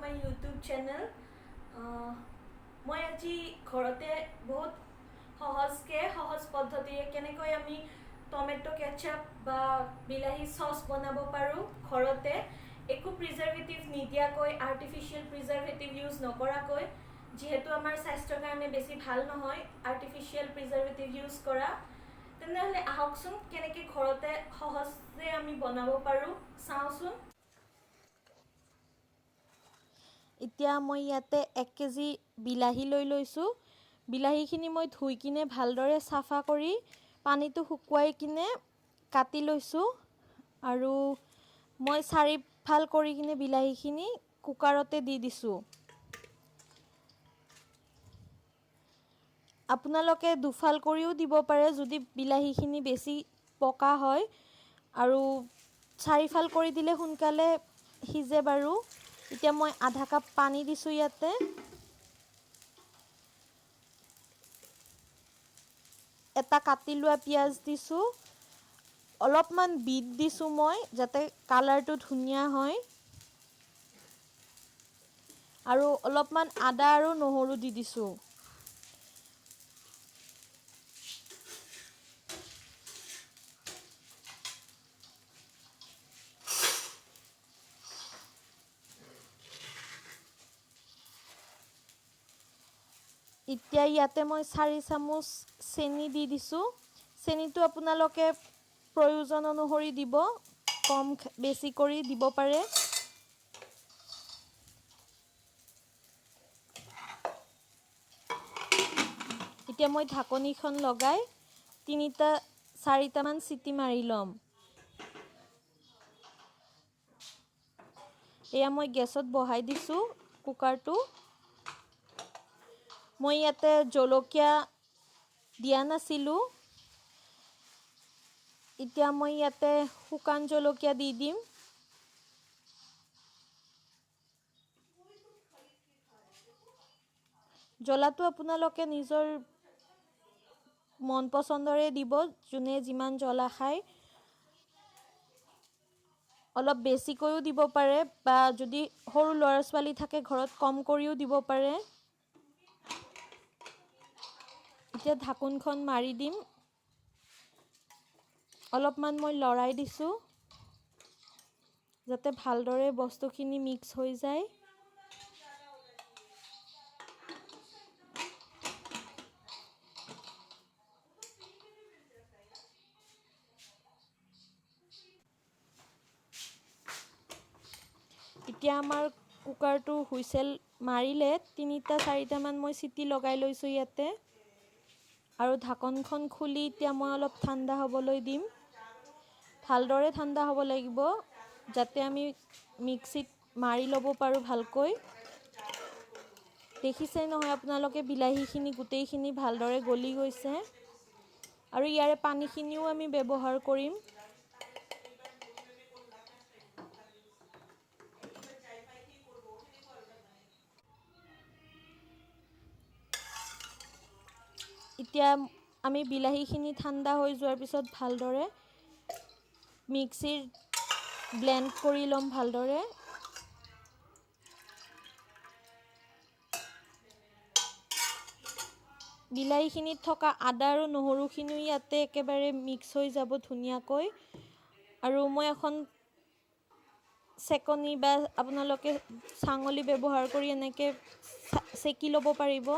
My YouTube channel. মই আজি ঘৰতে বহুত সহজ পদ্ধতিৰে কেনেকৈ আমি টমেটো কেচাপ বা বিলাহী চচ বনাব পাৰোঁ ঘৰতে, একো প্ৰিজাৰ্ভেটিভ নিদিয়াকৈ, আৰ্টিফিচিয়েল প্ৰিজাৰ্ভেটিভ ইউজ নকৰাকৈ, যিহেতু আমাৰ স্বাস্থ্যৰ কাৰণে বেছি ভাল নহয় আৰ্টিফিচিয়েল প্ৰিজাৰ্ভেটিভ ইউজ কৰা। তেনেহ'লে আহকচোন কেনেকৈ ঘৰতে সহজে আমি বনাব পাৰোঁ চাওঁচোন। এতিয়া মই ইয়াতে 1 কেজি বিলাহী লৈ লৈছোঁ। বিলাহীখিনি মই ধুই কিনে ভালদৰে চাফা কৰি পানীটো শুকুৱাই কিনে কাটি লৈছোঁ। আৰু মই 4 ফাল কৰি কিনে বিলাহীখিনি কুকাৰতে দি দিছোঁ। আপোনালোকে দুফাল কৰিও দিব পাৰে যদি বিলাহীখিনি বেছি পকা হয়, আৰু 4 ফাল কৰি দিলে সোনকালে সিজে বাৰু। এতিয়া মই আধা কাপ পানী দিছোঁ ইয়াতে। এটা কাটি লোৱা পিঁয়াজ দিছোঁ। অলপমান বিট দিছোঁ মই, যাতে কালাৰটো ধুনীয়া হয়। আৰু অলপমান আদা আৰু নহৰু দি দিছোঁ। এতিয়া ইয়াতে মই 4 চামুচ চেনি দি দিছোঁ। চেনিটো আপোনালোকে প্ৰয়োজন অনুসৰি দিব, কম বেছি কৰি দিব পাৰে। এতিয়া মই ঢাকনিখন লগাই 3-4টামান চিটি মাৰি ল'ম। এয়া মই গেছত বহাই দিছোঁ কুকাৰটো। মই ইয়াতে জলকীয়া দিয়া নাছিলোঁ। এতিয়া মই ইয়াতে শুকান জলকীয়া দি দিম। জ্বলাটো আপোনালোকে নিজৰ মন পচন্দৰে দিব, যোনে যিমান জ্বলা খায়। অলপ বেছিকৈও দিব পাৰে, বা যদি সৰু ল'ৰা ছোৱালী থাকে ঘৰত কম কৰিও দিব পাৰে। এতিয়া ঢাকোনখন মাৰি দিম। অলপমান মই লৰাই দিছোঁ, যাতে ভালদৰে বস্তুখিনি মিক্স হৈ যায়। এতিয়া আমাৰ কুকাৰটো হুইচেল মাৰিলে 3-4টামান মই চিটি লগাই লৈছোঁ ইয়াতে। আৰু ঢাকনখন খুলি এতিয়া মই অলপ ঠাণ্ডা হ'বলৈ দিম। ভালদৰে ঠাণ্ডা হ'ব লাগিব, যাতে আমি মিক্সিত মাৰি ল'ব পাৰোঁ ভালকৈ। দেখিছে নহয় আপোনালোকে, বিলাহীখিনি গোটেইখিনি ভালদৰে গলি গৈছে। আৰু ইয়াৰে পানীখিনিও আমি ব্যৱহাৰ কৰিম। এতিয়া আমি বিলাহীখিনি ঠাণ্ডা হৈ যোৱাৰ পিছত ভালদৰে মিক্সিৰ ব্লেণ্ড কৰি ল'ম ভালদৰে। বিলাহীখিনিত থকা আদা আৰু নহৰুখিনিও ইয়াতে একেবাৰে মিক্স হৈ যাব ধুনীয়াকৈ। আৰু মই এখন চেকনি বা আপোনালোকে চাঙলি ব্যৱহাৰ কৰি এনেকৈ চেকি ল'ব পাৰিব।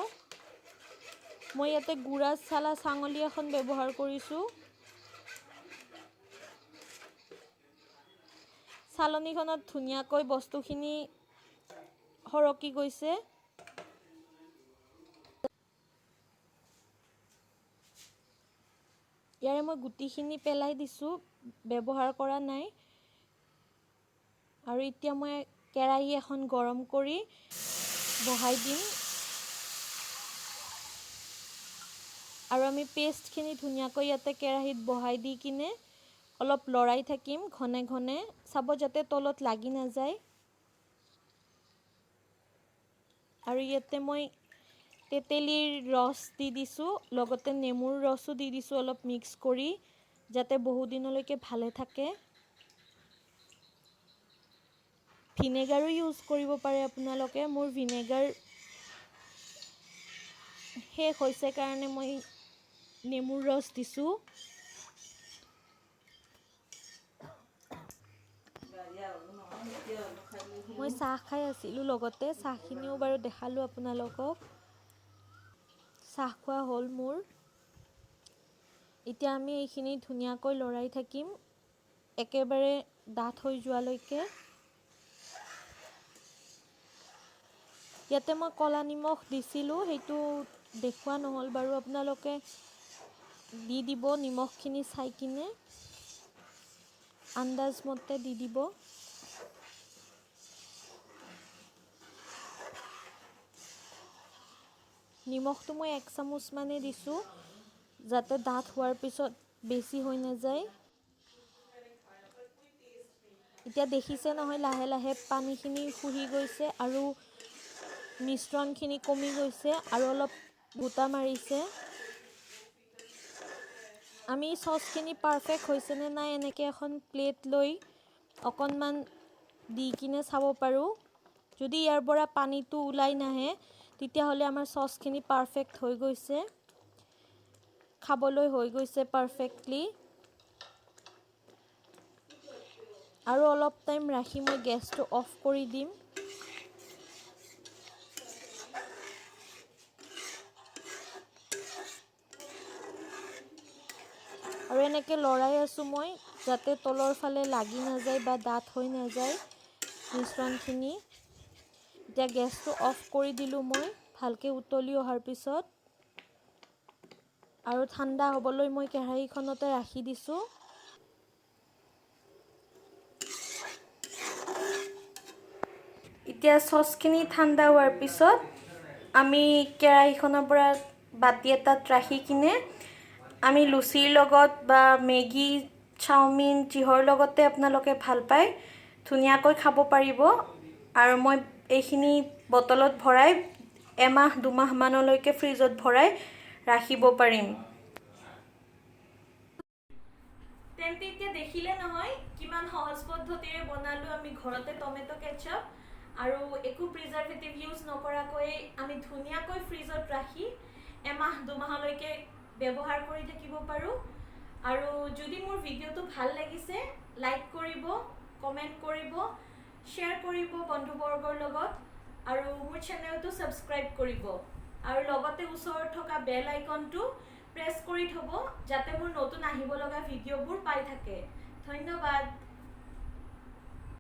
মই ইয়াতে গুড়া চালা চাঙলি এখন ব্যৱহাৰ কৰিছোঁ। চালনীখনত ধুনীয়াকৈ বস্তুখিনি সৰকি গৈছে। ইয়াৰে মই গুটিখিনি পেলাই দিছোঁ, ব্যৱহাৰ কৰা নাই। আৰু এতিয়া মই কেৰাহী এখন গৰম কৰি বহাই দিম। আৰু আমি পেষ্টখিনি ধুনীয়াকৈ ইয়াতে কেৰাহীত বহাই দি কিনে অলপ লৰাই থাকিম ঘনে ঘনে, চাব যাতে তলত লাগি নাযায়। আৰু ইয়াতে মই তেঁতেলীৰ ৰস দি দিছোঁ, লগতে নেমুৰ ৰসো দি দিছোঁ অলপ মিক্স কৰি, যাতে বহুদিনলৈকে ভালে থাকে। ভিনেগাৰো ইউজ কৰিব পাৰে আপোনালোকে। মোৰ ভিনেগাৰ শেষ হৈছে কাৰণে মই নেমুৰ ৰস দিছোঁ। মই চাহ খাই আছিলোঁ লগতে, চাহখিনিও বাৰু দেখালোঁ আপোনালোকক। চাহ খোৱা হ'ল মোৰ। এতিয়া আমি এইখিনি ধুনীয়াকৈ লৰাই থাকিম একেবাৰে ডাঠ হৈ যোৱালৈকে। ইয়াতে মই ক'লা নিমখ দিছিলোঁ, সেইটো দেখুওৱা নহ'ল বাৰু। আপোনালোকে দি দিব নিমখখিনি চাই কিনে, আন্দাজমতে দি দিব। নিমখটো মই 1 চামুচ মানে দিছোঁ, যাতে ডাঠ হোৱাৰ পিছত বেছি হৈ নাযায়। এতিয়া দেখিছে নহয়, লাহে লাহে পানীখিনি শুহি গৈছে আৰু মিশ্ৰণখিনি কমি গৈছে আৰু অলপ গোটা মাৰিছে। আমি চচখিনি পাৰফেক্ট হৈছেনে নাই এনেকৈ এখন প্লেট লৈ অকণমান দি কিনে চাব পাৰোঁ। যদি ইয়াৰ পৰা পানীটো ওলাই নাহে তেতিয়াহ'লে আমাৰ চচখিনি পাৰফেক্ট হৈ গৈছে, খাবলৈ হৈ গৈছে পাৰফেক্টলি। আৰু অলপ টাইম ৰাখি মই গেছটো অফ কৰি দিম। আৰু এনেকৈ লৰাই আছোঁ মই, যাতে তলৰ ফালে লাগি নাযায় বা ডাঠ হৈ নাযায় মিশ্ৰণখিনি। এতিয়া গেছটো অফ কৰি দিলোঁ মই ভালকৈ উতলি অহাৰ পিছত, আৰু ঠাণ্ডা হ'বলৈ মই কেৰাহীখনতে ৰাখি দিছোঁ। এতিয়া চচখিনি ঠাণ্ডা হোৱাৰ পিছত আমি কেৰাহীখনৰ পৰা বাতি এটাত ৰাখি কিনে আমি লুচিৰ লগত বা মেগী, চাওমিন যিহৰ লগতে আপোনালোকে ভাল পায় ধুনীয়াকৈ খাব পাৰিব। আৰু মই এইখিনি বটলত ভৰাই 1 মাহ 2 মাহমানলৈকে ফ্ৰিজত ভৰাই ৰাখিব পাৰিম। তেন্তে এতিয়া দেখিলে নহয় কিমান সহজ পদ্ধতিৰে বনালোঁ আমি ঘৰতে টমেটো কেচাপ, আৰু একো প্ৰিজাৰভেটিভ ইউজ নকৰাকৈ আমি ধুনীয়াকৈ ফ্ৰিজত ৰাখি 1 মাহ 2 মাহলৈকে ব্যৱহাৰ কৰি থাকিব পাৰোঁ। আৰু যদি মোৰ ভিডিঅ'টো ভাল লাগিছে লাইক কৰিব, কমেণ্ট কৰিব, শ্বেয়াৰ কৰিব বন্ধুবৰ্গৰ লগত, আৰু মোৰ চেনেলটো ছাবস্ক্ৰাইব কৰিব। আৰু লগতে ওচৰত থকা বেল আইকনটো প্ৰেছ কৰি থ'ব, যাতে মোৰ নতুন আহিব লগা ভিডিঅ'বোৰ পাই থাকে। ধন্যবাদ।